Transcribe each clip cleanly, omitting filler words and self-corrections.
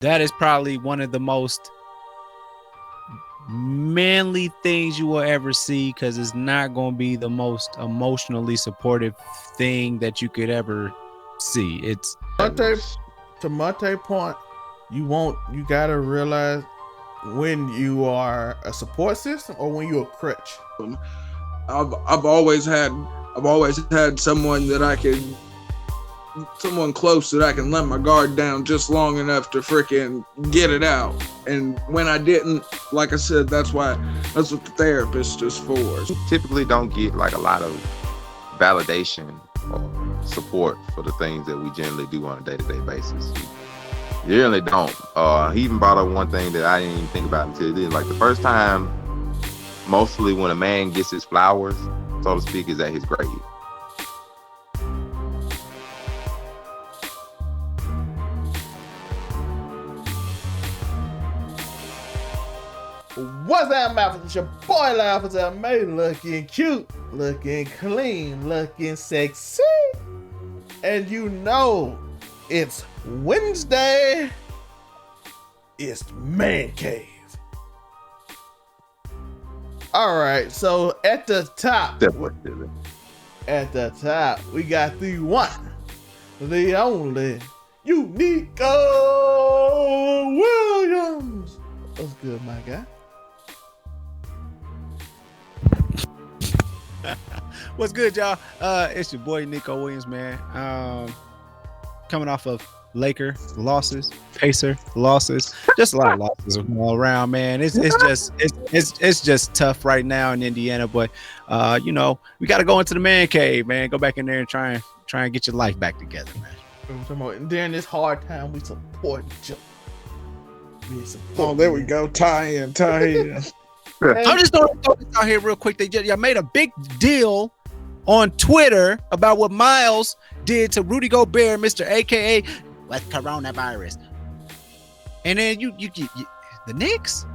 that is probably one of the most manly things you will ever see, because it's not going to be the most emotionally supportive thing that you could ever see. It's to Montay's point, you gotta realize when you are a support system or when you're a crutch. I've always had someone someone close that I can let my guard down just long enough to freaking get it out. And when I didn't, like I said, that's what the therapist is for. Typically don't get like a lot of validation or support for the things that we generally do on a day-to-day basis. You really don't. He even brought up one thing that I didn't even think about until then. Like the first time, mostly when a man gets his flowers, so to speak, is at his grave. What's that, mouth? It's your boy Laughs at me, looking cute, looking clean, looking sexy. And you know it's Wednesday. It's Man Cave. All right, so at the top, we got the one, the only, Unico Williams. What's good, my guy? What's good, y'all? It's your boy Nico Williams, man. Coming off of Laker losses, Pacer losses, just a lot of losses all around, man. It's just tough right now in Indiana, but you know, we got to go into the man cave, man. Go back in there and try and get your life back together, man. And during this hard time, we support each other. Oh, there we go. Tie in. I'm just throwing this out here real quick. Y'all made a big deal on Twitter about what Miles did to Rudy Gobert, Mr. AKA with coronavirus. And then you the Knicks?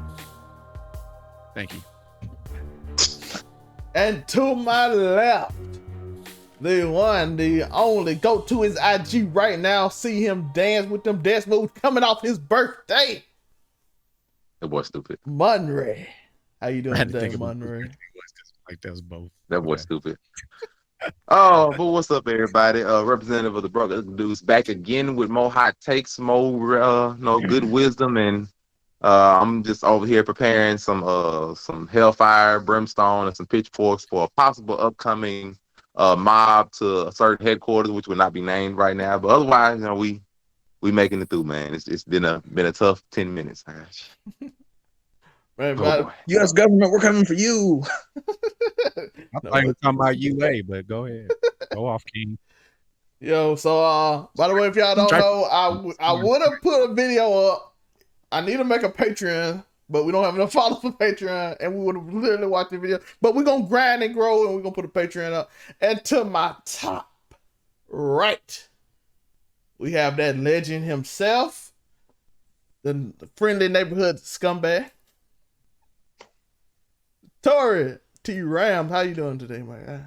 Thank you. And to my left, the one, the only, go to his IG right now, see him dance with them dance moves coming off his birthday. That boy stupid. Monray. How you doing today, Monray? Like that's both. That boy stupid. Oh, but what's up, everybody? Representative of the Brother Dudes back again with more hot takes, more good wisdom, and I'm just over here preparing some hellfire, brimstone, and some pitchforks for a possible upcoming mob to a certain headquarters, which will not be named right now. But otherwise, you know, we making it through, man. It's been a tough 10 minutes, gosh. Right, U.S. government, we're coming for you. I thought you were talking about UA, but go ahead. Go off, King. Yo, so by the way, if y'all don't know, I would have put a video up. I need to make a Patreon, but we don't have enough followers for Patreon, and we would have literally watched the video. But we're gonna grind and grow, and we're gonna put a Patreon up. And to my top right, we have that legend himself, the friendly neighborhood scumbag, Toine T. Rams. How you doing today, my guy?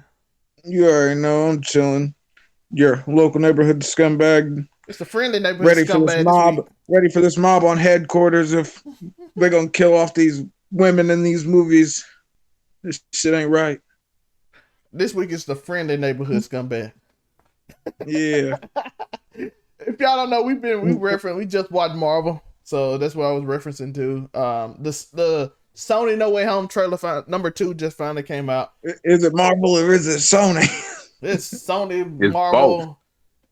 You already know I'm chilling. Your local neighborhood scumbag. It's the friendly neighborhood scumbag. Ready for this mob on headquarters if they're gonna kill off these women in these movies. This shit ain't right. This week is the friendly neighborhood scumbag. Yeah. If y'all don't know, we just watched Marvel, so that's what I was referencing to. The Sony No Way Home trailer number 2 just finally came out. Is it Marvel or is it Sony? It's Sony, it's Marvel. Both.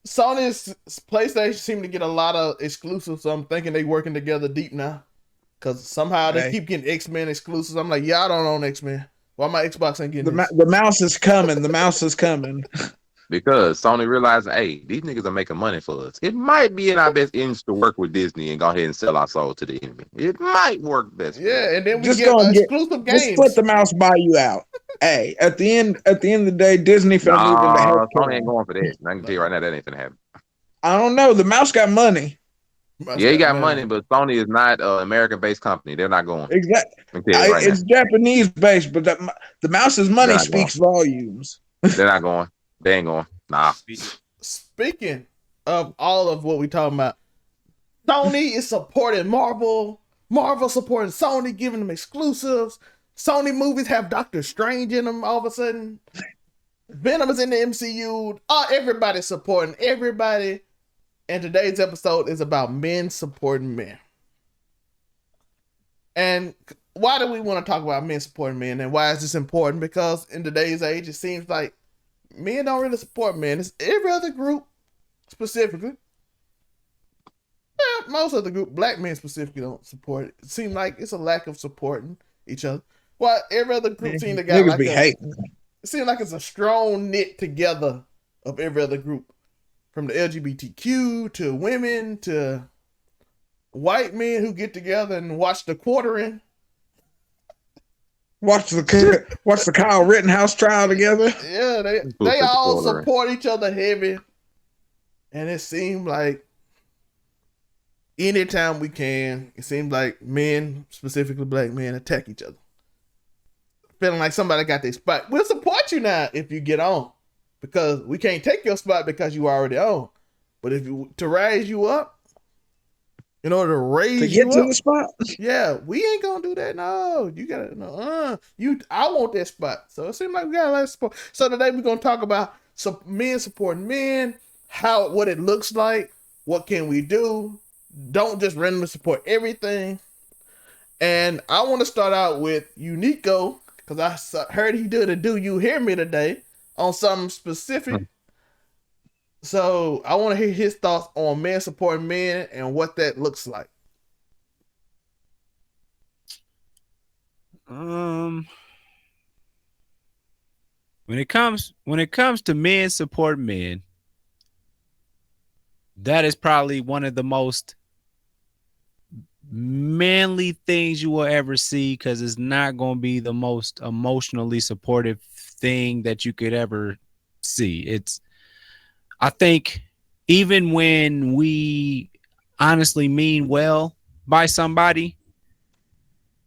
Sony's PlayStation seem to get a lot of exclusives, so I'm thinking they working together deep now. Because somehow they keep getting X-Men exclusives. I'm like, yeah, I don't own X-Men. Why my Xbox ain't getting the mouse is coming. The mouse is coming. Because Sony realized, hey, these niggas are making money for us. It might be in our best interest to work with Disney and go ahead and sell our soul to the enemy. It might work best. Yeah, and then we just get exclusive games. Just put the mouse buy you out. Hey, at the end of the day, Disney finna move into healthcare. Sony ain't going for that. I can tell you right now, that ain't finna happen. I don't know. The mouse got money. Yeah, he got money, but Sony is not an American-based company. They're not going. Exactly. It's Japanese-based, but the mouse's money speaks volumes. They're not going. They ain't going. Nah. Speaking of all of what we talking about, Sony is supporting Marvel. Marvel supporting Sony, giving them exclusives. Sony movies have Doctor Strange in them all of a sudden. Venom is in the MCU. Everybody's supporting everybody. And today's episode is about men supporting men. And why do we want to talk about men supporting men? And why is this important? Because in today's age, it seems like men don't really support men. It's every other group specifically. Well, most of the group, black men specifically, don't support it. It seems like it's a lack of supporting each other. Well, every other group seems to got like it seems like it's a strong knit together of every other group. From the LGBTQ to women to white men who get together and watch the quartering. Watch the Kyle Rittenhouse trial together. Yeah, they all support each other heavy. And it seemed like anytime we can, it seems like men, specifically black men, attack each other. Feeling like somebody got their spot. We'll support you now if you get on. Because we can't take your spot because you already on. But if you to raise you up, in order to raise to get you to up, the spot. Yeah, we ain't gonna do that. No, you gotta I want that spot. So it seems like we got a lot of support. So today we're gonna talk about men supporting men, what it looks like, what can we do. Don't just randomly support everything. And I want to start out with Unico, because I heard he did a Do You Hear Me today on something specific. So I want to hear his thoughts on men supporting men and what that looks like. When it comes to men support men, that is probably one of the most manly things you will ever see, because it's not going to be the most emotionally supportive thing that you could ever see. I think even when we honestly mean well by somebody,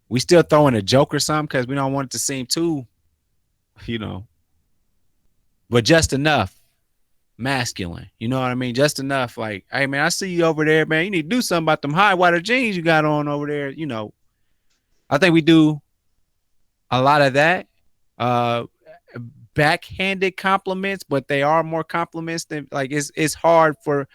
we still throw in a joke or something because we don't want it to seem too, but just enough masculine. You know what I mean? Just enough like, hey, man, I see you over there, man. You need to do something about them high water jeans you got on over there. I think we do a lot of that. Backhanded compliments, but they are more compliments than like it's hard for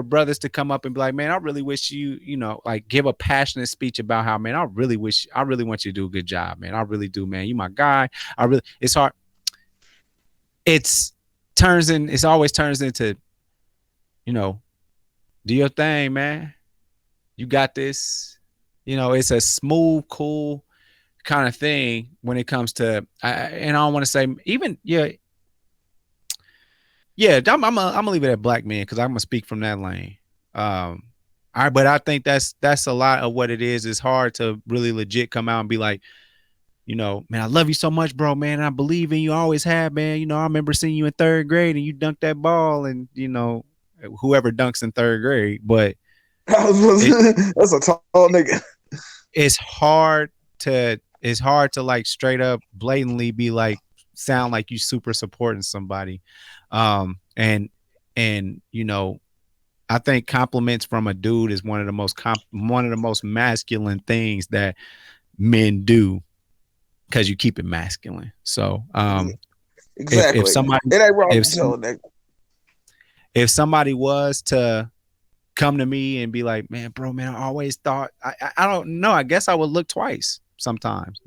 brothers to come up and be like, man, I really wish you like give a passionate speech about how, man, I really want you to do a good job, man. I really do, man. You my guy. It's hard. It always turns into, do your thing, man. You got this. It's a smooth, cool kind of thing when it comes to, and I don't want to say even, I'm gonna leave it at black men because I'm gonna speak from that lane. But I think that's a lot of what it is. It's hard to really legit come out and be like, man, I love you so much, bro, man. I believe in you. I always have, man. I remember seeing you in third grade and you dunked that ball, and whoever dunks in third grade, but that's a tall nigga. It's hard to like straight up blatantly be like, sound like you super supporting somebody. And I think compliments from a dude is one of the most masculine things that men do, because you keep it masculine. So exactly. If somebody, it ain't wrong if somebody was to come to me and be like, man, bro, man, I always thought, I don't know, I guess I would look twice sometimes,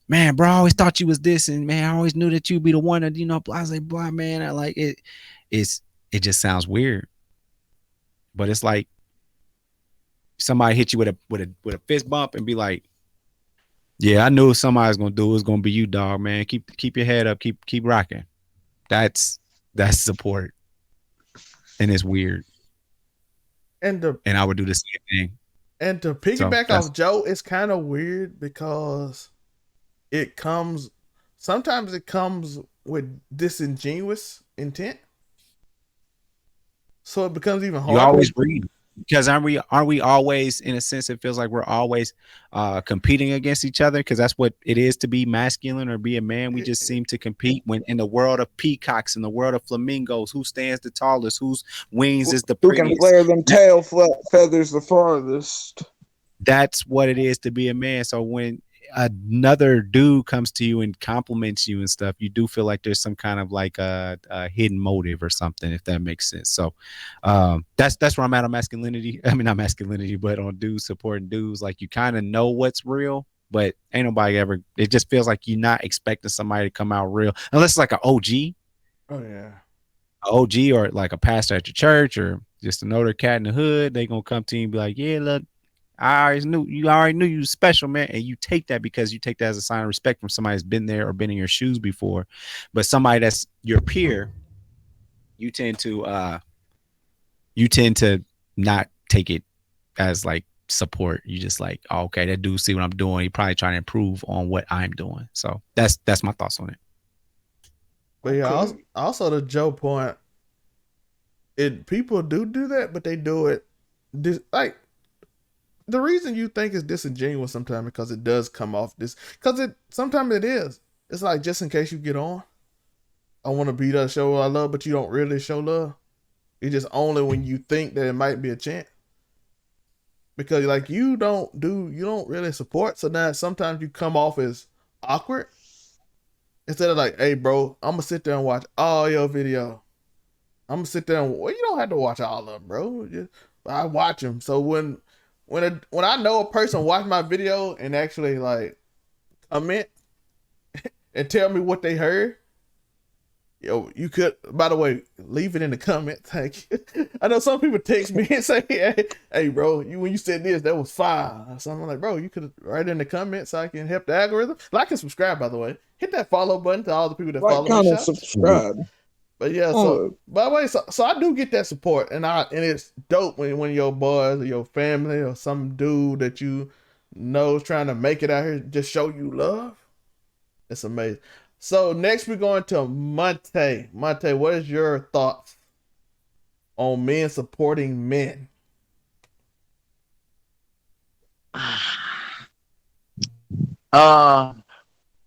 man, bro, I always thought you was this, and man, I always knew that you'd be the one that, blah, man. I like it. It just sounds weird, but it's like somebody hit you with a fist bump and be like, yeah, I knew somebody's gonna do it. It's gonna be you, dog, man. Keep your head up, keep rocking. That's support, and it's weird. And I would do the same thing. And to piggyback off Joe, it's kind of weird because sometimes it comes with disingenuous intent. So it becomes even harder. You always read. Because aren't we always, in a sense, it feels like we're always competing against each other, because that's what it is to be masculine or be a man. We just seem to compete when in the world of peacocks, in the world of flamingos, who stands the tallest, whose wings is the Who can prettiest. flare them tail feathers the farthest? That's what it is to be a man. So when another dude comes to you and compliments you and stuff, you do feel like there's some kind of like a hidden motive or something, if that makes sense. So that's where I'm at on masculinity. I mean, not masculinity, but on dudes supporting dudes. Like, you kind of know what's real, but ain't nobody ever. It just feels like you're not expecting somebody to come out real, unless it's like an OG. Oh yeah. OG, or like a pastor at your church, or just another cat in the hood. They gonna come to you and be like, yeah, look, I already knew you was special, man. And you take that because you take that as a sign of respect from somebody that's been there or been in your shoes before. But somebody that's your peer, you tend to not take it as like support. You just like, oh, okay, that dude see what I'm doing. He probably trying to improve on what I'm doing. So that's my thoughts on it. But yeah, also the Joe point, people do that, but they do it like, the reason you think it's disingenuous sometimes because it does come off sometimes it is. It's like, just in case you get on, I want to be the show I love, but you don't really show love. It's just only when you think that it might be a chance. Because like you don't really support, so now sometimes you come off as awkward. Instead of like, hey bro, I'm gonna sit there and watch all your video. I'm gonna sit there and, well, you don't have to watch all of them, bro. I watch them. So when I know a person watched my video and actually like comment and tell me what they heard, yo, you could, by the way, leave it in the comments. Thank you. I know some people text me and say, hey bro, when you said this, that was fire. So I'm like, bro, you could write in the comments so I can help the algorithm. Like and subscribe, by the way. Hit that follow button to all the people that follow Comment, me. subscribe. But yeah, so by the way, so I do get that support, and it's dope when your boys or your family or some dude that you know is trying to make it out here just show you love. It's amazing. So next we're going to Montay. Montay, what is your thoughts on men supporting men? I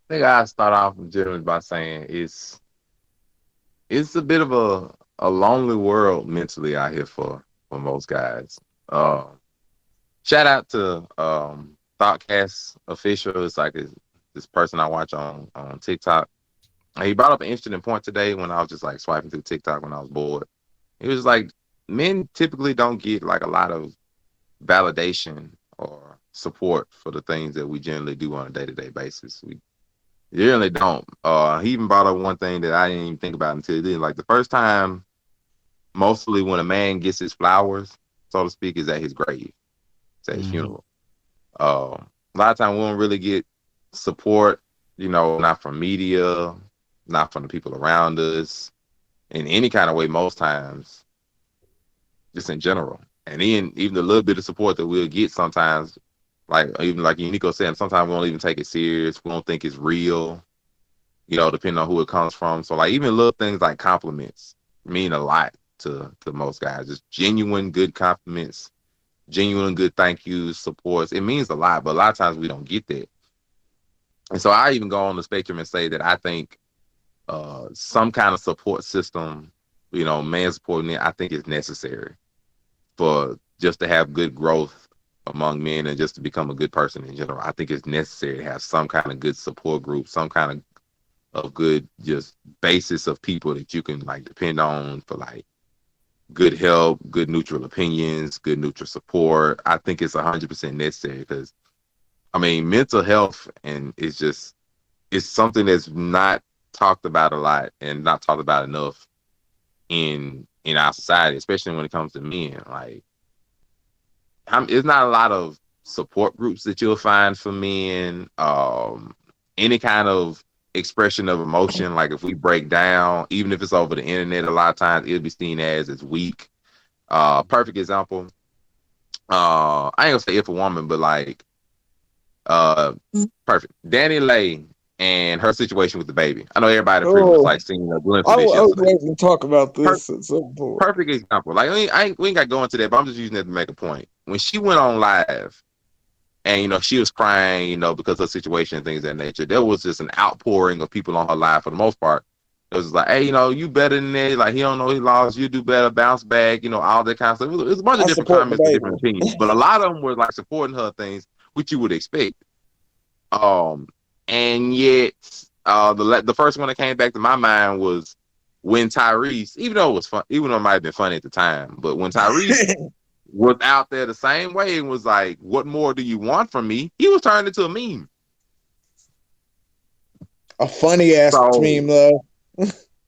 think I start off generally by saying it's a bit of a lonely world mentally out here for most guys. Shout out to Thoughtcast Official. It's like this person I watch on TikTok. He brought up an interesting point today when I was just like swiping through TikTok when I was bored. He was like, men typically don't get like a lot of validation or support for the things that we generally do on a day-to-day basis. We generally don't. He even brought up one thing that I didn't even think about until then. Like, the first time, mostly when a man gets his flowers, so to speak, is at his grave. It's at his funeral. A lot of times we don't really get support, not from media, not from the people around us, in any kind of way most times, just in general. And even the little bit of support that we'll get sometimes, like even like Unico said, sometimes we don't even take it serious. We don't think it's real, depending on who it comes from. So like even little things like compliments mean a lot to most guys. Just genuine good compliments, genuine good thank yous, supports. It means a lot, but a lot of times we don't get that. And so I even go on the spectrum and say that I think some kind of support system, man supporting it, I think is necessary for just to have good growth among men and just to become a good person in general. I think it's necessary to have some kind of good support group, some kind of good just basis of people that you can like depend on for like good help, good neutral opinions, good neutral support. I think it's 100% necessary because, I mean, mental health and it's something that's not talked about a lot and not talked about enough in our society, especially when it comes to men. Like, it's not a lot of support groups that you'll find for men. Any kind of expression of emotion, like if we break down, even if it's over the internet, a lot of times it'll be seen as weak. Perfect example. I ain't gonna say if a woman, but like perfect. Danny Lay and her situation with the baby. I know everybody pretty much like seeing a glimpse of this I was yesterday. waiting to talk about this at some point. Perfect example. Like we ain't got to go into that, but I'm just using it to make a point. When she went on live, and she was crying, because of her situation and things of that nature, there was just an outpouring of people on her live for the most part. It was like, hey, you better than that. Like, he don't know he lost. You do better. Bounce back. All that kind of stuff. It was a bunch of different comments and different opinions, but a lot of them were like supporting her things, which you would expect. And yet, the first one that came back to my mind was when Tyrese, even though it was fun, even though it might have been funny at the time, but when Tyrese was out there the same way and was like, "What more do you want from me?" He was turned into a meme. A funny ass meme, though.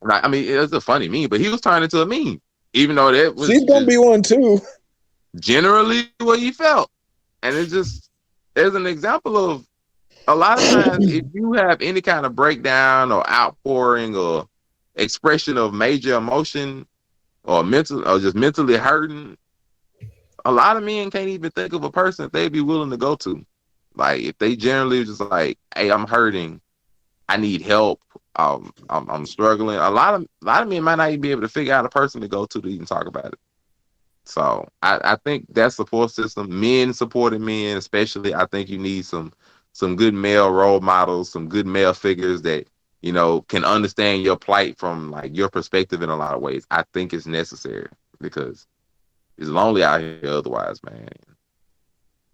I mean, it was a funny meme, but he was turned into a meme, even though that was. She's gonna be one too. Generally, what he felt, and it's just there's an example of a lot of times if you have any kind of breakdown or outpouring or expression of major emotion or mental or just mentally hurting, a lot of men can't even think of a person that they'd be willing to go to. Like if they generally just like, hey, I'm hurting, I need help, I'm struggling. A lot of men might not even be able to figure out a person to go to even talk about it. So I think that support system, men supporting men, especially, I think you need some good male role models, some good male figures that can understand your plight from like your perspective in a lot of ways. I think it's necessary because it's lonely out here otherwise, man.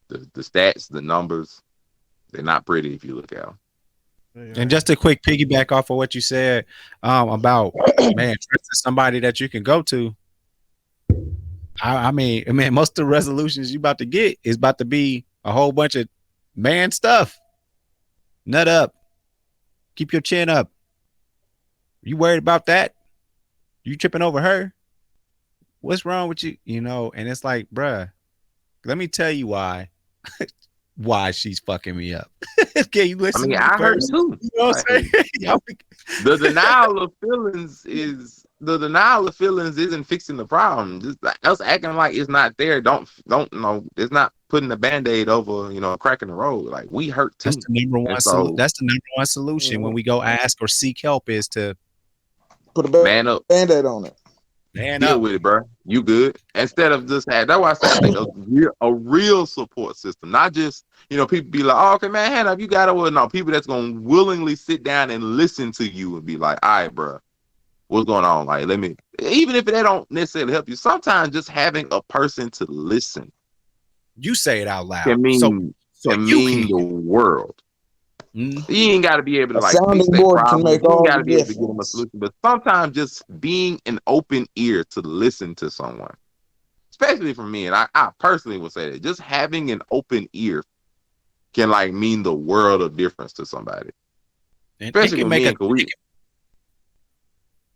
The stats, the numbers, they're not pretty if you look at them. And just a quick piggyback off of what you said about trusting somebody that you can go to. I mean, most of the resolutions you about to get is about to be a whole bunch of man stuff. Nut up. Keep your chin up. You worried about that? You tripping over her? What's wrong with you? And it's like, bruh, let me tell you why she's fucking me up. Can you listen? I mean, I heard too. You know what I'm saying? The denial of feelings isn't fixing the problem. Just like us acting like it's not there. Don't know. It's not putting a Band-Aid over, a crack in the road. Like we hurt too. That's the number one. That's the number one solution when we go ask or seek help is to put a Band-Aid on it. Deal with it, bro. You good? Instead of just that's why I say I think a real support system, not just people be like, oh, okay, man, hand up, you got it. Well, no, people that's gonna willingly sit down and listen to you and be like, all right, bro, what's going on? Like, let me, even if they don't necessarily help you, sometimes just having a person to listen. You say it out loud. Can mean the world. Mm-hmm. You ain't got to be able to sounding board can make all the difference. Give them a solution, but sometimes just being an open ear to listen to someone, especially for me, and I personally would say that just having an open ear can mean the world of difference to somebody. And especially when men,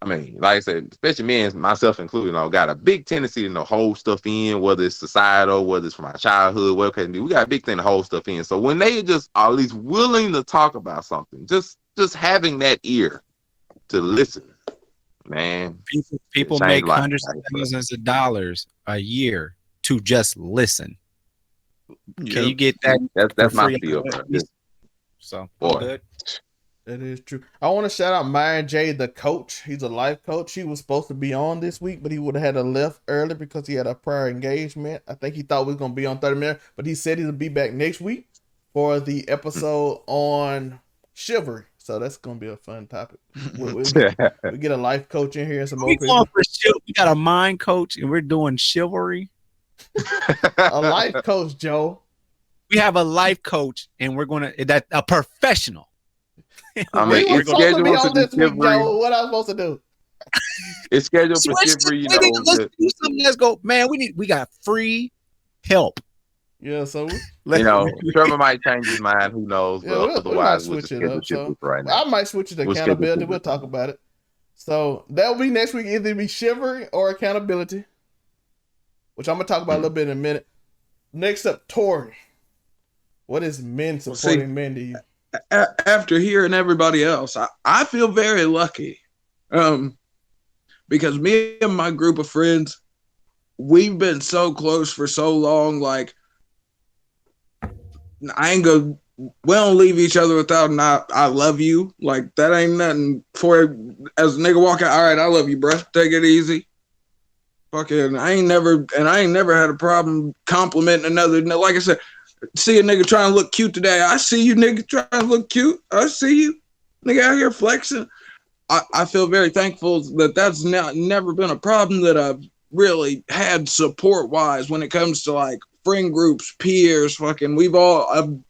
I mean, like I said, especially men, myself included, got a big tendency to hold stuff in, whether it's societal, whether it's from our childhood, whatever it can be. We got a big thing to hold stuff in. So when they just are at least willing to talk about something, just having that ear to listen, man. People make hundreds of thousands of dollars a year to just listen. Can you get that? That's my field. So good. That is true. I want to shout out Myron J, the coach. He's a life coach. He was supposed to be on this week, but he would have had to left early because he had a prior engagement. I think he thought we was going to be on 30 minutes, but he said he'll be back next week for the episode on chivalry. So that's going to be a fun topic. We get a life coach in here and some more people. We got a mind coach and we're doing chivalry. A life coach, Joe. We have a life coach and we're going to, a professional. I mean, it's scheduled to be this week, Joe. What am I supposed to do? It's scheduled for chivalry. Let's do something. Let's go, man. We got free help. Yeah, so Trevor might change his mind. Who knows? Yeah, otherwise, we'll switch it up. So right now. I might switch it to accountability. We'll talk about it. So that'll be next week. Either be chivalry or accountability, which I'm gonna talk about a little bit in a minute. Next up, Tori. What is men supporting men to you? After hearing everybody else, I feel very lucky because me and my group of friends, we've been so close for so long. Like, I ain't gonna we don't leave each other without I love you. Like, that ain't nothing for as a nigga walk out. All right, I love you, bro. Take it easy. Fucking, I ain't never had a problem complimenting another. Like I said, see a nigga trying to look cute today. I see you, nigga, trying to look cute. I see you, nigga, out here flexing. I feel very thankful that that's never been a problem that I've really had support wise when it comes to like friend groups, peers. Fucking, we've all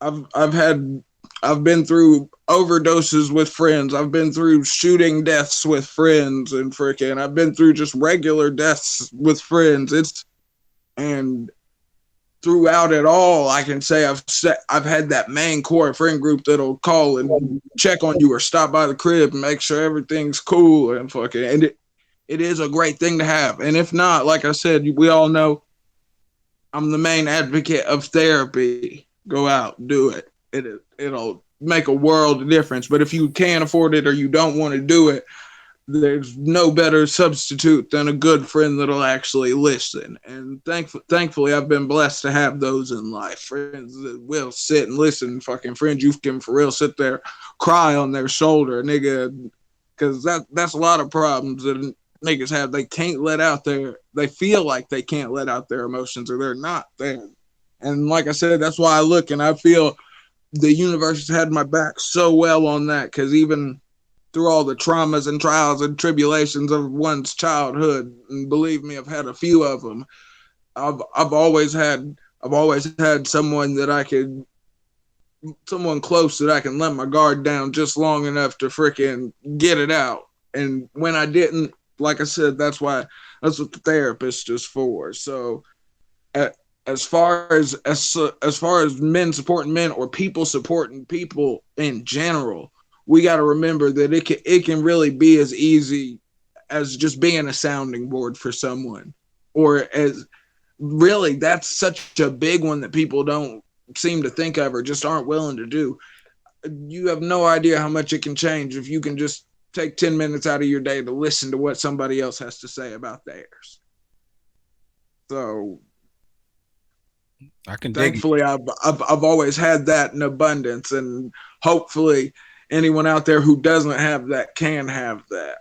I've been through overdoses with friends. I've been through shooting deaths with friends, and freaking I've been through just regular deaths with friends. And throughout it all, I can say I've had that main core friend group that'll call and check on you or stop by the crib and make sure everything's cool and fucking. And it is a great thing to have. And if not, like I said, we all know I'm the main advocate of therapy. Go out, do it. It'll make a world of difference. But if you can't afford it or you don't want to do it, there's no better substitute than a good friend that'll actually listen. And thankfully, I've been blessed to have those in life. Friends that will sit and listen. Fucking friends you can for real sit there, cry on their shoulder, nigga. Because that's a lot of problems that niggas have. They can't let out they feel like they can't let out their emotions, or they're not there. And like I said, that's why I look and I feel the universe has had my back so well on that, because even through all the traumas and trials and tribulations of one's childhood, and believe me, I've had a few of them. I've always had someone someone close that I can let my guard down just long enough to freaking get it out. And when I didn't, like I said, that's what the therapist is for. So, as far as men supporting men or people supporting people in general, we got to remember that it can really be as easy as just being a sounding board for someone, or as really that's such a big one that people don't seem to think of or just aren't willing to do. You have no idea how much it can change if you can just take 10 minutes out of your day to listen to what somebody else has to say about theirs. So thankfully I've always had that in abundance, and hopefully anyone out there who doesn't have that can have that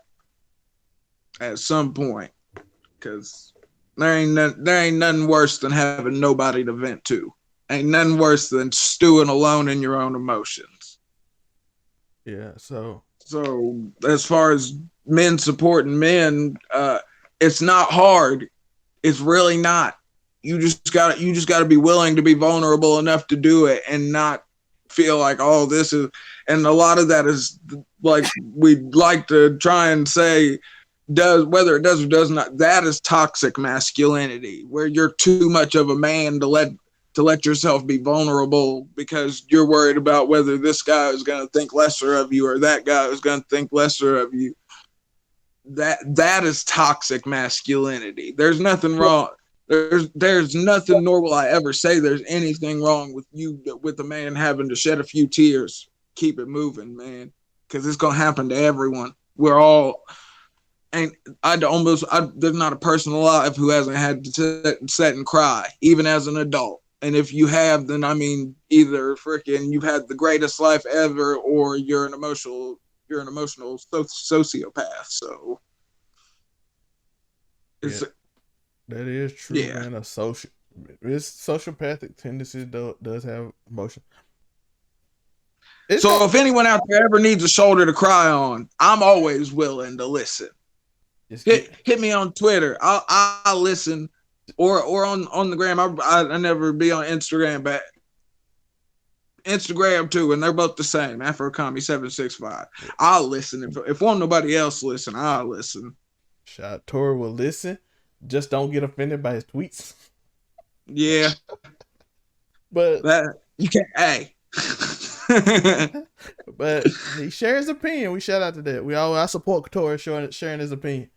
at some point, because there ain't nothing worse than having nobody to vent to. Ain't nothing worse than stewing alone in your own emotions. Yeah. So as far as men supporting men, it's not hard. It's really not. You just gotta be willing to be vulnerable enough to do it and not feel like, oh, this is, and a lot of that is like we'd like to try and say whether it does or does not, that is toxic masculinity, where you're too much of a man to let yourself be vulnerable because you're worried about whether this guy is going to think lesser of you or that guy is going to think lesser of you. That is toxic masculinity. There's nothing wrong. There's nothing, nor will I ever say there's anything wrong with a man having to shed a few tears. Keep it moving, man, because it's gonna happen to everyone. We're all, and there's not a person alive who hasn't had to sit and cry, even as an adult. And if you have, then I mean, either freaking you've had the greatest life ever, or you're an emotional sociopath. So it's. Yeah. That is true, man. Sociopathic tendencies does have emotion. So if anyone out there ever needs a shoulder to cry on, I'm always willing to listen. Hit me on Twitter. I'll listen, or on the gram. I never be on Instagram, but Instagram too, and they're both the same. AfroCommy765. I'll listen. If won't nobody else listen, I'll listen. Shot Tor will listen. Just don't get offended by his tweets. Yeah. But that you can't, hey. But he shares his opinion. We shout out to that. I support Tor sharing his opinion.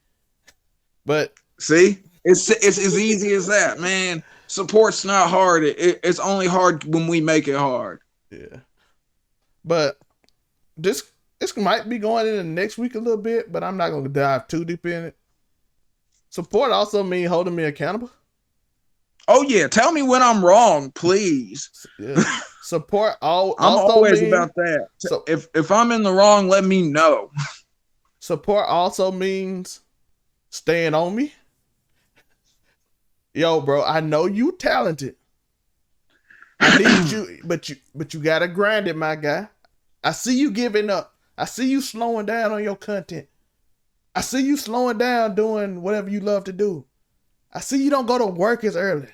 But see, it's as easy as that, man. Support's not hard. It's only hard when we make it hard. Yeah. But this might be going into next week a little bit, but I'm not gonna dive too deep in it. Support also mean holding me accountable. Oh yeah, tell me when I'm wrong, please. Yeah. Support all. I'm always means, about that. So if I'm in the wrong, let me know. Support also means staying on me. Yo, bro, I know you talented. I need you, but you gotta grind it, my guy. I see you giving up. I see you slowing down on your content. I see you slowing down doing whatever you love to do. I see you don't go to work as early.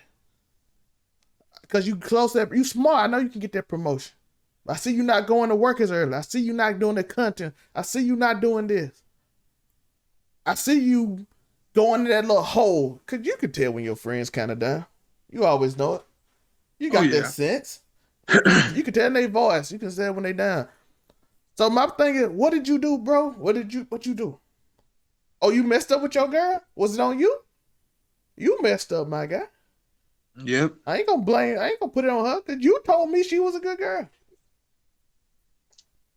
Because you close that, you smart. I know you can get that promotion. I see you not going to work as early. I see you not doing the content. I see you not doing this. I see you going to that little hole. Because you can tell when your friend's kind of down. You always know it. You got that sense. You can tell in their voice. You can say when they down. So my thing is, what did you do, bro? What you do? Oh, you messed up with your girl? Was it on you? You messed up, my guy. Yep. I ain't gonna put it on her because you told me she was a good girl.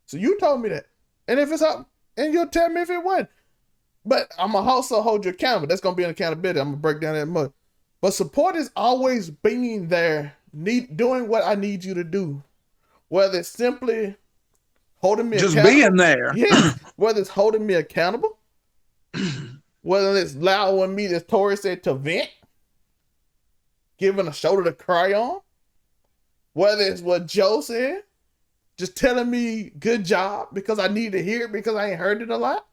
So you told me that. And if it's up, and you'll tell me if it wasn't. But I'm gonna also hold you accountable. That's gonna be an accountability. I'm gonna break down that much. But support is always being there, doing what I need you to do. Whether it's simply holding me just accountable. Being there. Yeah. Whether it's holding me accountable. Whether it's allowing me, as Tori said, to vent. Giving a shoulder to cry on. Whether it's what Joe said. Just telling me good job because I need to hear it because I ain't heard it a lot.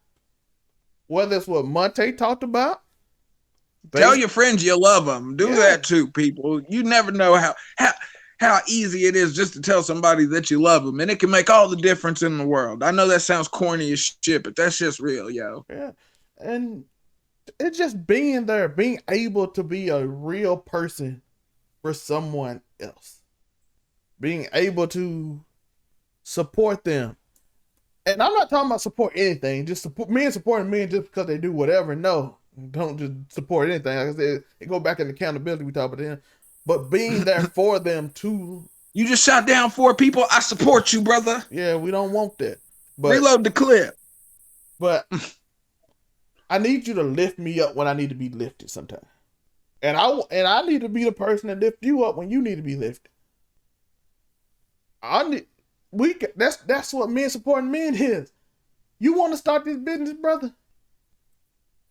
Whether it's what Montay talked about. Tell your friends you love them. Do that too, people. You never know how easy it is just to tell somebody that you love them. And it can make all the difference in the world. I know that sounds corny as shit, but that's just real, yo. Yeah. And it's just being there, being able to be a real person for someone else. Being able to support them. And I'm not talking about support anything. Just support men supporting men just because they do whatever. No. Don't just support anything. Like I said, it go back in accountability we talk about them. But being there for them too. You just shot down 4 people. I support you, brother. Yeah, we don't want that. But, reload the clip. But I need you to lift me up when I need to be lifted sometimes. And I need to be the person that lift you up when you need to be lifted. That's what men supporting men is. You want to start this business, brother?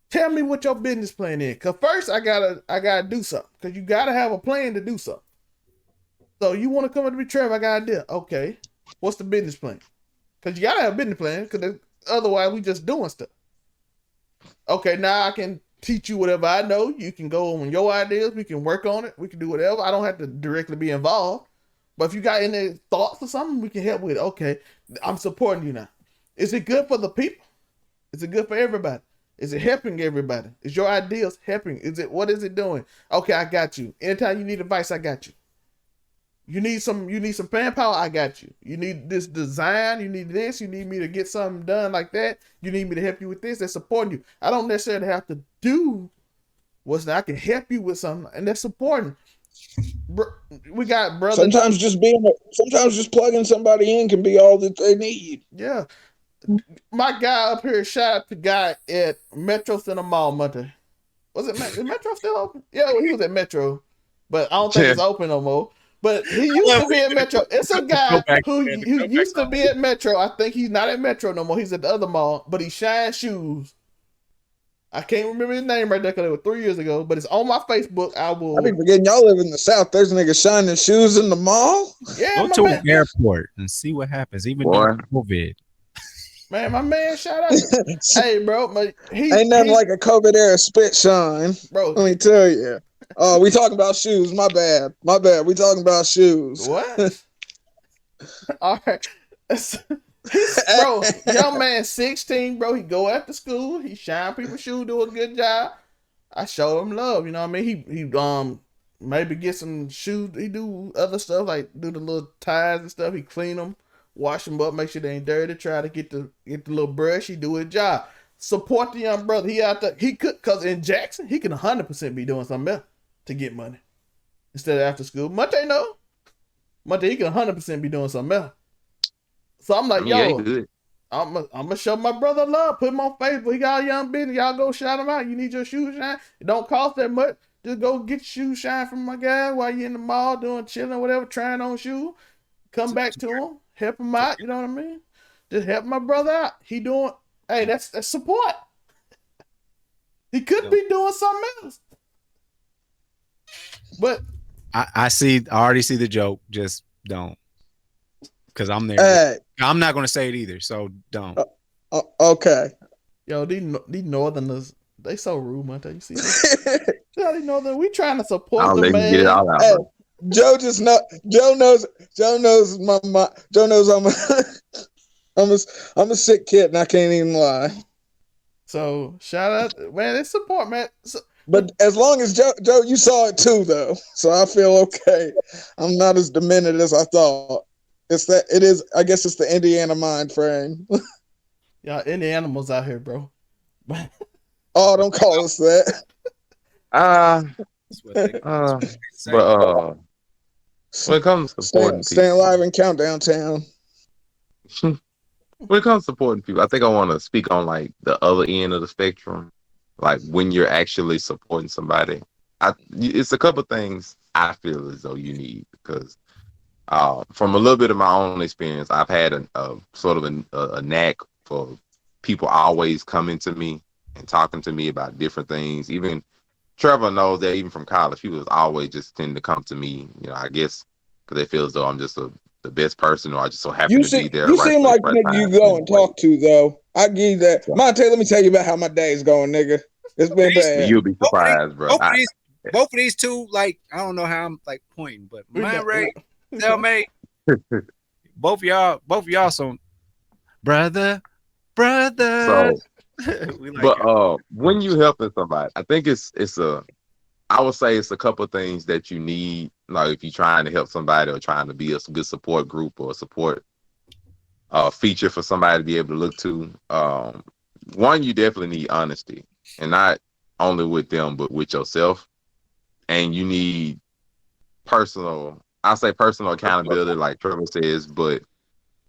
Tell me what your business plan is. Cause first I gotta do something. Cause you gotta have a plan to do something. So you want to come up to me, Trevor? I got an idea. Okay. What's the business plan? Cause you gotta have a business plan. Cause otherwise we just doing stuff. Okay, now I can teach you whatever I know. You can go on your ideas. We can work on it. We can do whatever. I don't have to directly be involved. But if you got any thoughts or something, we can help with it. Okay, I'm supporting you now. Is it good for the people? Is it good for everybody? Is it helping everybody? Is your ideas helping? What is it doing? Okay, I got you. Anytime you need advice, I got you. You need some manpower, I got you. You need this design, you need this, you need me to get something done like that. You need me to help you with this, that's supporting you. I don't necessarily have to do what's that. I can help you with something, and that's supporting. We got brothers. Sometimes just plugging somebody in can be all that they need. Yeah. My guy up here, shout out to guy at Metro Center Mall Monday. Was it is Metro still open? Yeah, he was at Metro, but I don't think it's open no more. But he used to be at Metro. It's a guy who used to be at Metro. I think he's not at Metro no more. He's at the other mall, but he shines shoes. I can't remember his name right there because it was 3 years ago, but it's on my Facebook. I be forgetting y'all live in the South. There's niggas shining shoes in the mall. Yeah, go to an airport and see what happens, even during COVID. Man, my man, shout out. Hey, bro, ain't nothing like a COVID era spit shine, bro. Let me tell you. Oh, we talking about shoes. My bad. We talking about shoes. What? All right, bro. Young man, 16, bro. He go after school. He shine people's shoes, do a good job. I show him love. You know what I mean? He maybe get some shoes. He do other stuff like do the little ties and stuff. He clean them. Wash them up, make sure they ain't dirty. Try to get the little brush. He do his job. Support the young brother. He out there. He could, cause in Jackson, he can 100% be doing something else to get money instead of after school. Montay no. Montay, he can 100% be doing something else. So I'm like, yo, I'm gonna show my brother love. Put him on Facebook. He got a young business. Y'all go shout him out. You need your shoes shine. It don't cost that much. Just go get your shoe shine from my guy while you're in the mall doing chilling, whatever, trying on shoe. Come back to him, help him out. You know what I mean? Just help my brother out. He doing, hey, that's support. He could be doing something else. But I already see the joke. Just don't. Because I'm there. I'm not going to say it either. So don't. Okay. Yo, these Northerners, they so rude, Montay. You see this? These Northerners, we trying to support I'll the let man. you get it all out. Hey, Joe knows I'm a sick kid and I can't even lie. So shout out, man. It's support, man. But as long as Joe, you saw it too, though, so I feel okay. I'm not as demented as I thought. I guess it's the Indiana mind frame. Y'all, any animals out here, bro. Oh, don't call us that. But when it comes to supporting staying people, alive in Countdown Town. when it comes to supporting people, I think I want to speak on like the other end of the spectrum, like when you're actually supporting somebody. It's a couple things I feel as though you need because from a little bit of my own experience, I've had a sort of a knack for people always coming to me and talking to me about different things. Even Trevor knows that even from college, people always just tend to come to me, I guess because they feel as though I'm just the best person or I just so happen to be there. You seem like the nigga you go and talk to, though. I give you that. Montay, let me tell you about how my day's going, nigga. It's been bad. You'll be surprised, bro. Both of these two, like, I don't know how I'm like pointing, but Man Ray, cellmate, both of y'all some brother. So, when you helping somebody, I think I would say it's a couple of things that you need. Like if you're trying to help somebody or trying to be a good support group or a support feature for somebody to be able to look to. One, you definitely need honesty, and not only with them, but with yourself. And you need personal accountability, like Trevor says. But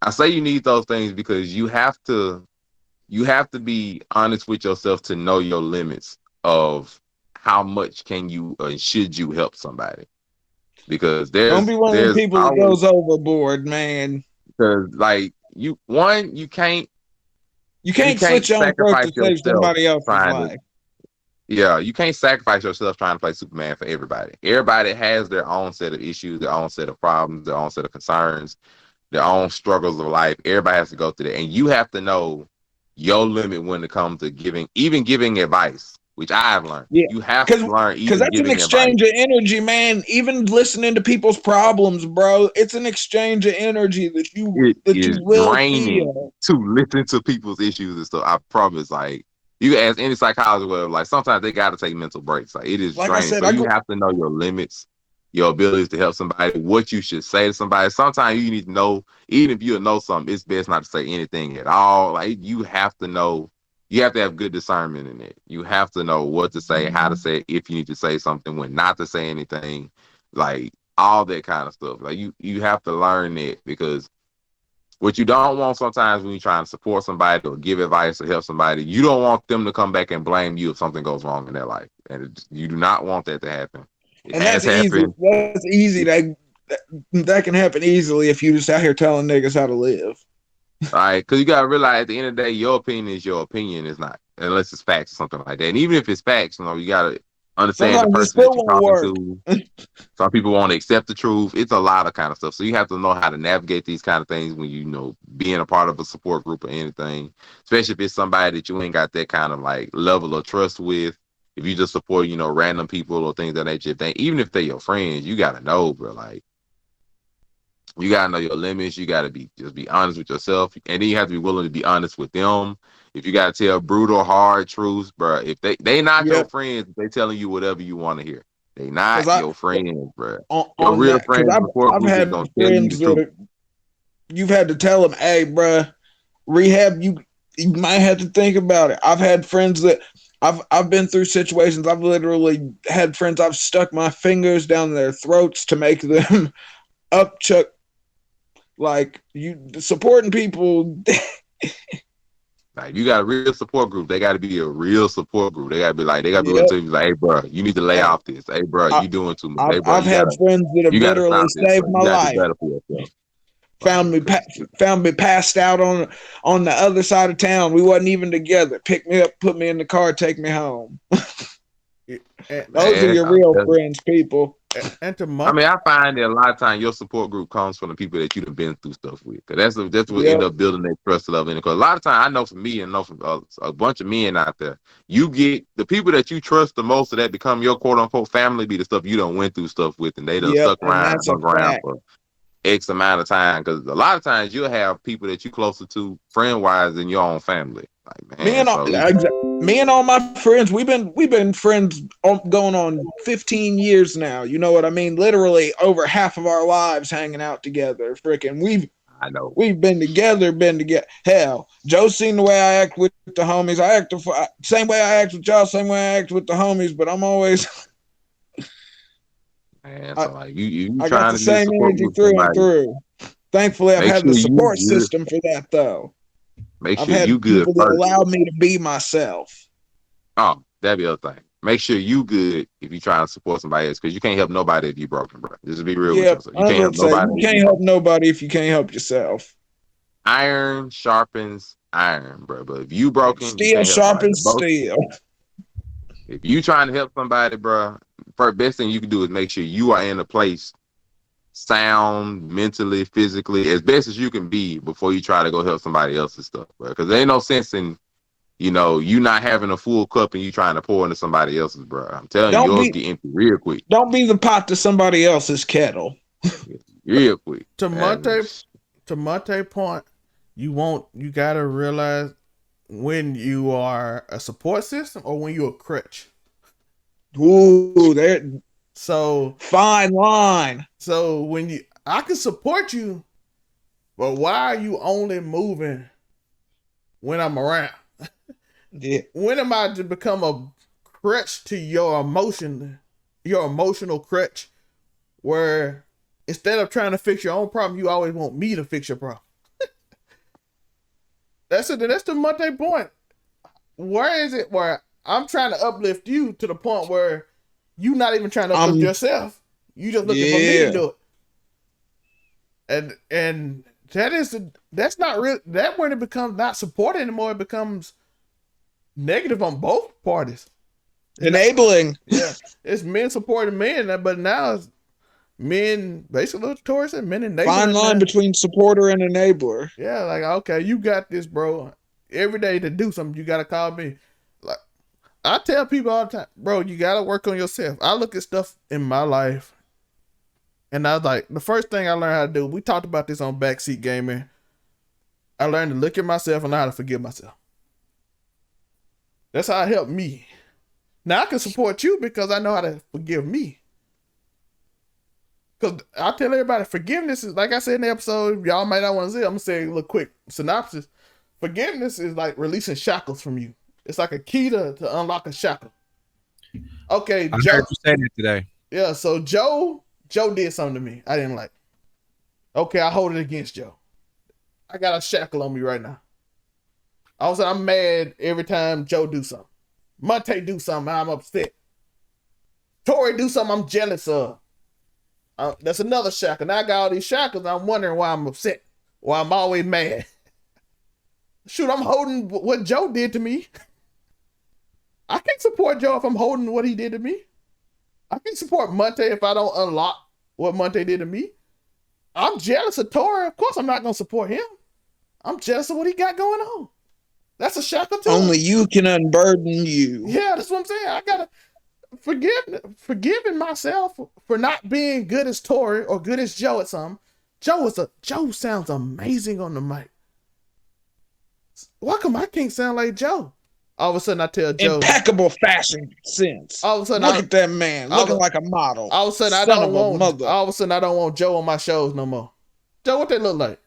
I say you need those things because you have to be honest with yourself to know your limits of how much can you and should you help somebody. Because don't be one of the people that goes overboard, man. Because like you can't switch your own to save somebody else's life. Yeah, you can't sacrifice yourself trying to play Superman for everybody. Everybody has their own set of issues, their own set of problems, their own set of concerns, their own struggles of life. Everybody has to go through that. And you have to know your limit when it comes to giving advice, which I've learned. Yeah. You have to learn because that's an exchange of energy, man. Even listening to people's problems, bro, it's an exchange of energy that you will feel. To listen to people's issues and stuff. I promise, like you can ask any psychologist, whatever, like sometimes they got to take mental breaks. Like it is draining. So you have to know your limits, your abilities to help somebody, what you should say to somebody. Sometimes you need to know, even if you know something, it's best not to say anything at all. Like you have to know, you have to have good discernment in it. You have to know what to say, how to say it, if you need to say something, when not to say anything, like all that kind of stuff. Like you have to learn it because what you don't want sometimes when you're trying to support somebody or give advice or help somebody, you don't want them to come back and blame you if something goes wrong in their life. And you do not want that to happen. And that's easy. That's easy. That can happen easily if you just out here telling niggas how to live. All right, because you gotta realize at the end of the day, your opinion is your opinion. It's not, unless it's facts or something like that. And even if it's facts, you gotta understand sometimes the person that you're talking to. Some people won't accept the truth. It's a lot of kind of stuff. So you have to know how to navigate these kind of things when being a part of a support group or anything, especially if it's somebody that you ain't got that kind of like level of trust with. If you just support, random people or things of that nature, even if they're your friends, you gotta know, bro. Like, you gotta know your limits. You gotta be honest with yourself, and then you have to be willing to be honest with them. If you gotta tell brutal, hard truths, bro, if they not your friends, they telling you whatever you want to hear. They not your friends, bro. Your real friends. I've had friends that you've had to tell them, "Hey, bro, rehab. You might have to think about it." I've had friends that I've been through situations. I've literally had friends I've stuck my fingers down their throats to make them upchuck. Like you supporting people. Like, if you got a real support group, they got to be a real support group. They got to be willing to tell you, like, hey, bro, you need to lay off this. Hey, bro, you doing too much. Hey, bro, I've had friends that have literally saved my life. Found me passed out on the other side of town. We wasn't even together. Picked me up, put me in the car, take me home. Those are your real friends, people. I find that a lot of times your support group comes from the people that you've been through stuff with. Cause that's what end up building that trust and love in it. Cause a lot of times, I know from me and know from a bunch of men out there, you get the people that you trust the most, that become your quote unquote family, be the stuff you done went through stuff with, and they done stuck around for X amount of time. Because a lot of times you'll have people that you closer to friend wise than your own family. Like, man, me and all my friends, we've been friends going on 15 years now. You know what I mean? Literally over half of our lives hanging out together. Freaking, we've been together. Hell, Joe's seen the way I act with the homies. I act the same way I act with y'all, same way I act with the homies. But I'm always, man. So like you I got the same energy through and through. Thankfully, I've had the support system for that, though. Make sure you good. People that allow me to be myself. Oh, that'd be the other thing. Make sure you good if you trying to support somebody else, because you can't help nobody if you broken, bro. Just be real with yourself. You can't help nobody if you can't help yourself. Iron sharpens iron, bro. But if you broken, steel sharpens steel. If you trying to help somebody, bro, first best thing you can do is make sure you are in a place, sound, mentally, physically, as best as you can be before you try to go help somebody else's stuff, bro. Because there ain't no sense in, you not having a full cup and you trying to pour into somebody else's, bro. I'm telling you, yours get empty real quick. Don't be the pot to somebody else's kettle. Real quick. To Montay's point, you gotta realize when you are a support system or when you're a crutch. Ooh, there. So fine line. So I can support you, but why are you only moving when I'm around? Yeah. When am I to become a crutch to your emotional crutch, where instead of trying to fix your own problem, you always want me to fix your problem? That's the Montay point. Where is it where I'm trying to uplift you to the point where you not even trying to uplift yourself? You just looking for me to do it. And that's not real. That when it becomes not support anymore, it becomes negative on both parties. Enabling. Yeah. It's men supporting men, but now it's men basically towards it, men enabling. Fine line between supporter and enabler. Yeah, like, okay, you got this, bro. Every day to do something, you gotta call me. Like, I tell people all the time, bro, you gotta work on yourself. I look at stuff in my life, and I was like, the first thing I learned how to do, we talked about this on Backseat Gaming. I learned to look at myself and know how to forgive myself. That's how it helped me. Now I can support you because I know how to forgive me. Because I tell everybody, forgiveness is, like I said in the episode, y'all might not want to see it, I'm going to say a little quick synopsis. Forgiveness is like releasing shackles from you. It's like a key to unlock a shackle. Okay, I heard you say that today. Yeah, so Joe did something to me I didn't like. Okay, I hold it against Joe. I got a shackle on me right now. All of a sudden, I'm mad every time Joe do something. Montay do something, I'm upset. Tori do something I'm jealous of. That's another shackle. Now I got all these shackles. I'm wondering why I'm upset. Why I'm always mad. Shoot, I'm holding what Joe did to me. I can't support Joe if I'm holding what he did to me. I can't support Montay if I don't unlock what Montay did to me. I'm jealous of Tori. Of course I'm not going to support him. I'm jealous of what he got going on. That's a shackle too. Only you can unburden you. Yeah, that's what I'm saying. I got to forgiving myself for not being good as Tori or good as Joe at something. Joe sounds amazing on the mic. Why come I can't sound like Joe? All of a sudden I tell Joe, impeccable fashion sense. All of a sudden, look at that man looking like a model. All of a sudden I don't want Joe on my shows no more. Joe, what they look like?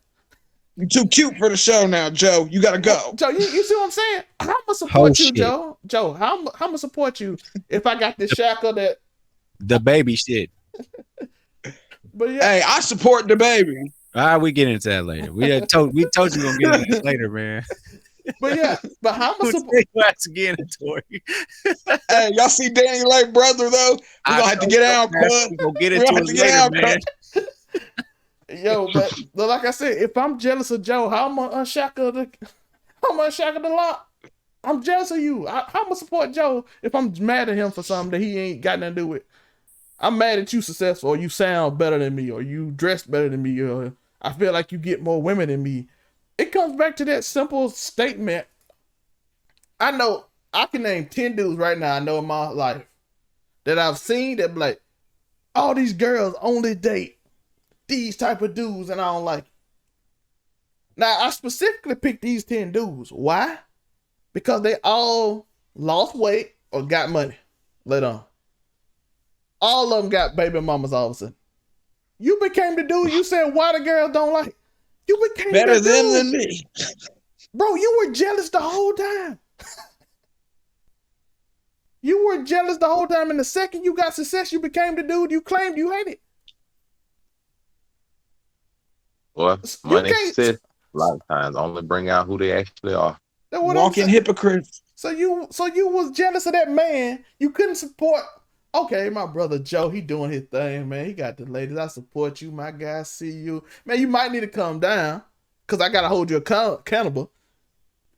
You're too cute for the show now, Joe. You gotta go. Joe, you see what I'm saying? How am I support you, Joe? Joe, how am I support you if I got this shackle that the baby shit? But yeah. Hey, I support the baby. All right, we get into that later. We told you we're gonna get into this later, man. But yeah, but how much Take your ass again, Tori. Hey, y'all see Danny Lake brother though? We're gonna have to get out, cuz. We're gonna get We're into gonna have it to get later, out, man. Yo, but like I said, if I'm jealous of Joe, how am I unshackle the lock? I'm jealous of you. How am I support Joe if I'm mad at him for something that he ain't got nothing to do with? I'm mad at you successful, or you sound better than me, or you dress better than me, or I feel like you get more women than me. It comes back to that simple statement. I know I can name 10 dudes right now I know in my life that I've seen that be like, all these girls only date these type of dudes and I don't like it. Now, I specifically picked these 10 dudes. Why? Because they all lost weight or got money later on. All of them got baby mamas all of a sudden. You became the dude you said why the girls don't like. You became better the dude. than me. Bro, you were jealous the whole time. You were jealous the whole time, and the second you got success, you became the dude you claimed you hated. Well, money success a lot of times only bring out who they actually are. Walking hypocrites. So you was jealous of that man. You couldn't support. Okay, my brother Joe, he doing his thing, man. He got the ladies. I support you, my guy. See you, man. You might need to calm down, cause I gotta hold you accountable.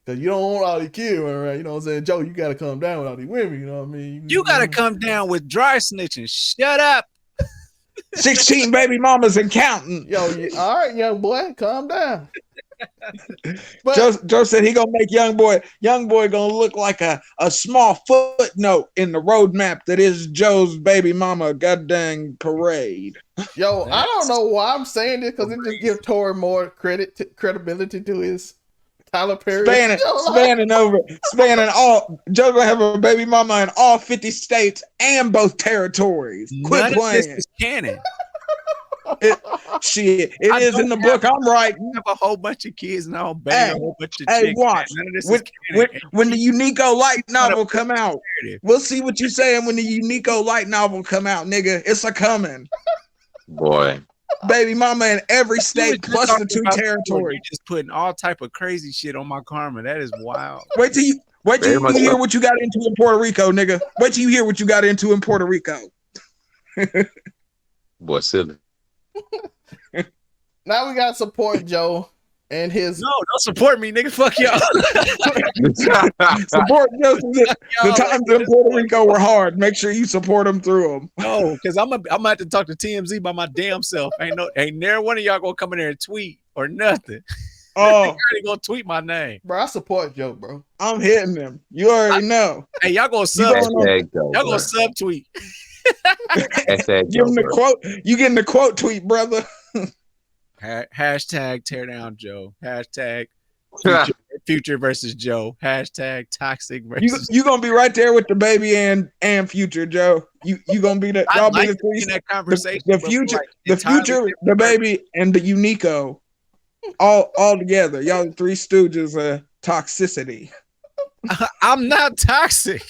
Cause you don't want all these kids running around. You know what I'm saying, Joe? You gotta calm down with all these women. You know what I mean? You gotta come down with dry snitching. Shut up. 16 baby mamas and counting. Yo, all right, young boy, calm down. But Joe said he gonna make young boy gonna look like a small footnote in the roadmap that is Joe's baby mama goddamn parade. Yo, I don't know why I'm saying this because it just gives Tory more credibility to his Tyler Perry. Spanning all. Joe gonna have a baby mama in all 50 states and both territories. Quit playing. This is canon. It is in the book. I'm right. I have a whole bunch of kids and I'll bang a whole bunch of chicks. Hey, watch. When the Unico light novel come out, we'll see what you saying when the Unico light novel come out, nigga. It's a coming. Boy. Baby mama in every state plus the 2 territories. Just putting all type of crazy shit on my karma. That is wild. Wait till you hear what you got into in Puerto Rico, nigga. Wait till you hear what you got into in Puerto Rico. Boy, silly. Now we gotta support Joe and his. No, don't support me, nigga. Fuck y'all. Support Joe. The times in Puerto Rico were hard. Make sure you support them through them. No, because I'm gonna have to talk to TMZ by my damn self. Ain't never one of y'all gonna come in there and tweet or nothing. Oh, you gonna tweet my name, bro. I support Joe, bro. I'm hitting him. You already know. Hey, y'all gonna subtweet. Give him the quote. You getting the quote tweet, brother. Hashtag tear down Joe. Hashtag future versus Joe. Hashtag toxic versus. You gonna be right there with the baby and future Joe. You gonna be the y'all be the three in that conversation. The future, the baby, and the Unico, all together. Y'all the 3 stooges of toxicity. I'm not toxic.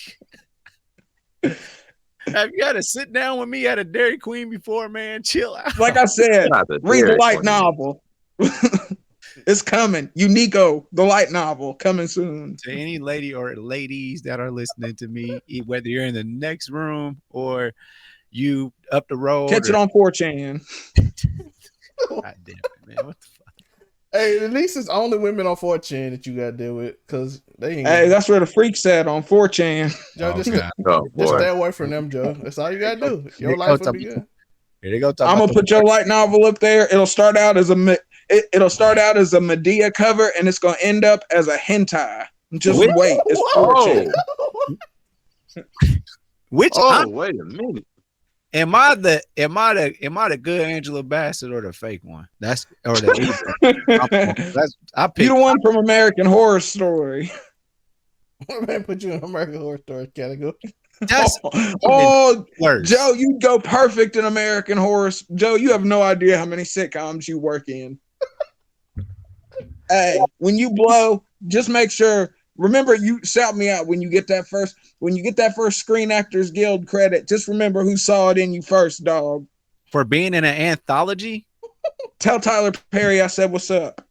Have you had to sit down with me at a Dairy Queen before, man? Chill out. Like I said, read the light novel. It's coming. Unico, the light novel, coming soon. To any lady or ladies that are listening to me, whether you're in the next room or you up the road. Catch it on 4chan. God damn it, man. What the fuck? Hey, at least it's only women on 4chan that you got to deal with, because they ain't. Hey, that's where the freak's at, on 4chan. Joe, just stay away from them, Joe. That's all you got to do. Your life will be good. Here they go. I'm gonna put your light novel up there. It'll start out as a Medea cover, and it's gonna end up as a hentai. Just wait. It's 4chan. Wait a minute. Am I the good Angela Bassett or the fake one? I picked. You the one from American Horror Story. Man, put you in American Horror Story category. Joe, you go perfect in American Horror. Joe, you have no idea how many sitcoms you work in. Hey, when you blow, just make sure. Remember, you shout me out when you get that first Screen Actors Guild credit. Just remember who saw it in you first, dog. For being in an anthology? Tell Tyler Perry I said what's up.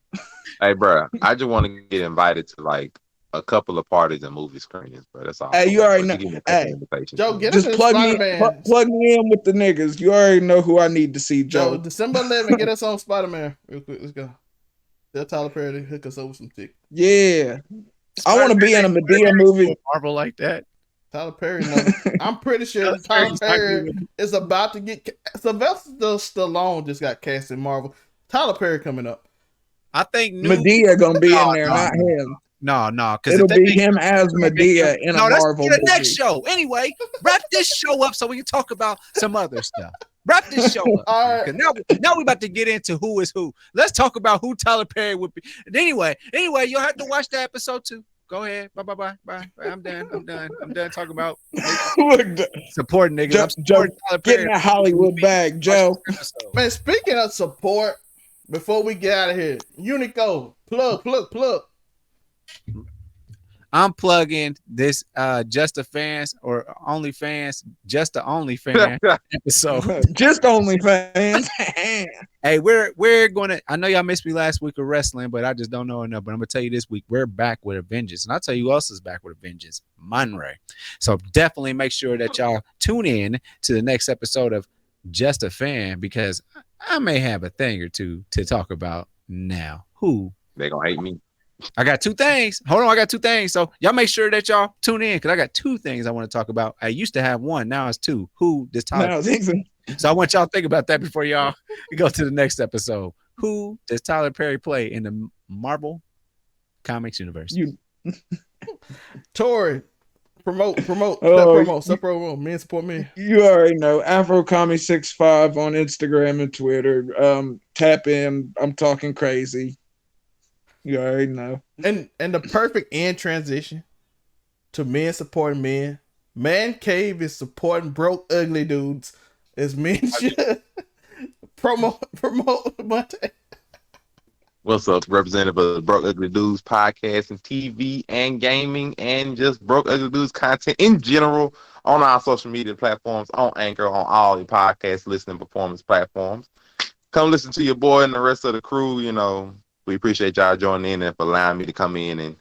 Hey, bro, I just want to get invited to like a couple of parties and movie screenings, bro. That's all. Hey, you already know. Give me a Hey, invitation. Joe, get just us in plug Spider-Man. plug me in with the niggas. You already know who I need to see, Joe, Joe. December 11th, get us on Spider-Man real quick. Let's go. Tell Tyler Perry to hook us up with some tickets. Yeah, I want to be in a Medea movie. Marvel like that. Tyler Perry, I'm pretty sure Tyler Perry is about to get Sylvester Stallone just got cast in Marvel. Tyler Perry coming up. I think Medea gonna be in there, not him. No, because it'll be him as Medea in a Marvel movie. The next show. Anyway, wrap this show up so we can talk about some other stuff. Wrap this show up. All right. Now we're about to get into who is who. Let's talk about who Tyler Perry would be. Anyway, you'll have to watch that episode too. Go ahead. Bye. I'm done talking about supporting niggas. Joe, getting that Hollywood bag, Joe. Man, speaking of support, before we get out of here, Unico, plug. I'm plugging this Just a Fans or OnlyFans, Just a OnlyFans episode. Just OnlyFans. Hey, we're gonna. I know y'all missed me last week of wrestling, but I just don't know enough. But I'm gonna tell you this week we're back with a vengeance, and I'll tell you who else is back with a vengeance, Montay. So definitely make sure that y'all tune in to the next episode of Just a Fan because I may have a thing or two to talk about now. Who they gonna hate me? I got two things. Hold on, I got two things. So y'all make sure that y'all tune in because I got two things I want to talk about. I used to have one, now it's two. Who does Tyler? So I want y'all to think about that before y'all go to the next episode. Who does Tyler Perry play in the Marvel Comics universe? Tori, promote, promote. Me and support me. You already know AfroComic65 on Instagram and Twitter. Tap in. I'm talking crazy. You already know. And the perfect end transition to men supporting men. Man Cave is supporting broke, ugly dudes. As men should. Promote Montay. What's up, representative of the Broke Ugly Dudes podcast and TV and gaming and just Broke Ugly Dudes content in general on our social media platforms, on Anchor, on all the podcast listening performance platforms. Come listen to your boy and the rest of the crew, We appreciate y'all joining in and for allowing me to come in and,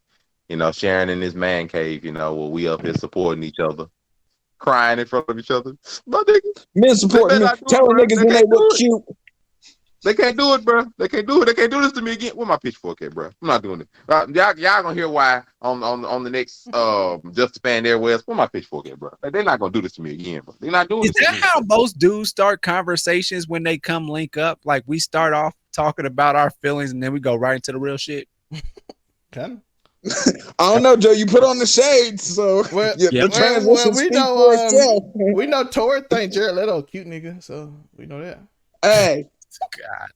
sharing in this man cave, where we up here supporting each other, crying in front of each other. But niggas, men supporting me, telling niggas when they look cute. They can't do it, bro. They can't do it. They can't do this to me again. Where my pitchfork at, bro? I'm not doing it. Y'all gonna hear why on the next Just a Fan Airways. Where my pitchfork at, bro? They're not gonna do this to me again, bro. They're not doing Is this. Is that how most dudes start conversations when they come link up? Like we start off talking about our feelings and then we go right into the real shit. Kind of. I don't know, Joe. You put on the shades, so we know Tori think Jared Leto a cute nigga, so we know that. Hey, God,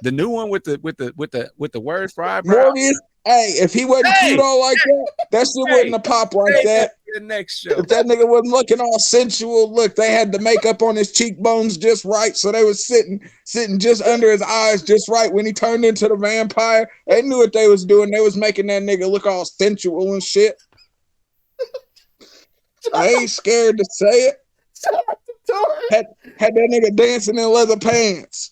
the new one with the word for eyebrow. Morbius. Hey, if he wasn't cute all like that shit wouldn't have popped like that. The next show. If that nigga wasn't looking all sensual, look, they had the makeup on his cheekbones just right, so they was sitting just under his eyes just right when he turned into the vampire. They knew what they was doing. They was making that nigga look all sensual and shit. I ain't scared to say it. Had that nigga dancing in leather pants.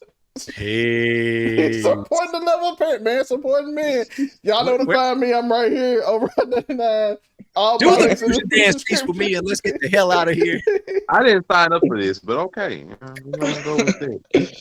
Hey, supporting the level pant, man. Supporting men. Y'all know to find me. I'm right here over at 99. Do the dance piece with me and let's get the hell out of here. I didn't sign up for this, but okay. We're gonna go with it.